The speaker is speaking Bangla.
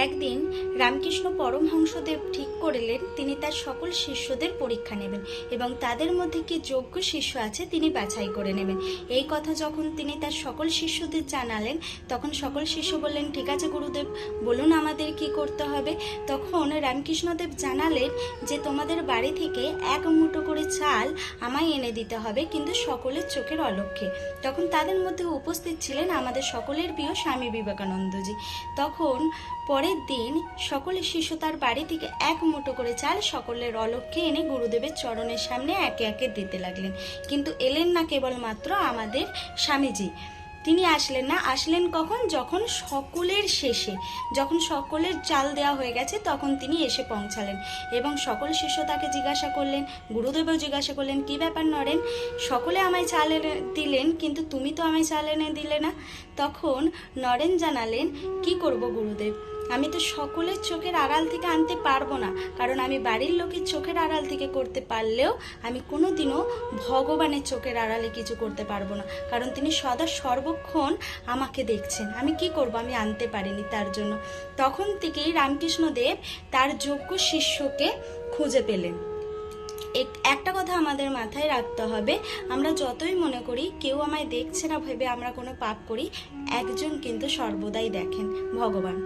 একদিন রামকৃষ্ণ পরমহংসদেব ঠিক করলেন তিনি তার সকল শিষ্যদের পরীক্ষা নেবেন এবং তাদের মধ্যে কি যোগ্য শিষ্য আছে তিনি বাছাই করে নেবেন। এই কথা যখন তিনি তার সকল শিষ্যদের জানালেন তখন সকল শিষ্য বললেন, ঠিক আছে গুরুদেব, বলুন আমাদের কি করতে হবে। তখন রামকৃষ্ণদেব জানালেন যে তোমাদের বাড়ি থেকে এক মুঠো করে চাল আমায় এনে দিতে হবে, কিন্তু সকলের চোখের অলক্ষ্যে। তখন তাদের মধ্যে উপস্থিত ছিলেন আমাদের সকলের প্রিয় স্বামী বিবেকানন্দজি। তখন পরের দিন সকলের শিষ্য তার বাড়ি থেকে এক মুঠো করে চাল সকলের অলক্ষ্যে এনে গুরুদেবের চরণের সামনে একে একে দিতে লাগলেন। কিন্তু এলেন না কেবলমাত্র আমাদের স্বামীজি, তিনি আসলেন না। আসলেন কখন? যখন সকলের শেষে, যখন সকলের চাল দেওয়া হয়ে গেছে তখন তিনি এসে পৌঁছালেন এবং সকল শিষ্য তাকে জিজ্ঞাসা করলেন, গুরুদেবও জিজ্ঞাসা করলেন, কি ব্যাপার নরেন, সকলে আমায় চাল এনে দিলেন কিন্তু তুমি তো আমায় চাল এনে দিলে না। তখন নরেন জানালেন, কি করব গুরুদেব, আমি তো সকলের চোখের আড়াল থেকে আনতে পারবো না, কারণ আমি বাড়ির লোকের চোখের আড়াল থেকে করতে পারলেও আমি কোনোদিনও ভগবানের চোখের আড়ালে কিছু করতে পারবো না, কারণ তিনি সদা সর্বক্ষণ আমাকে দেখছেন। আমি কি করব, আমি আনতে পারিনি তার জন্য। তখন থেকেই রামকৃষ্ণদেব তার যোগ্য শিষ্যকে খুঁজে পেলেন। একটা কথা আমাদের মাথায় রাখতে হবে, আমরা যতই মনে করি কেউ আমায় দেখছে না ভেবে আমরা কোনো পাপ করি, একজন কিন্তু সর্বদাই দেখেন, ভগবান।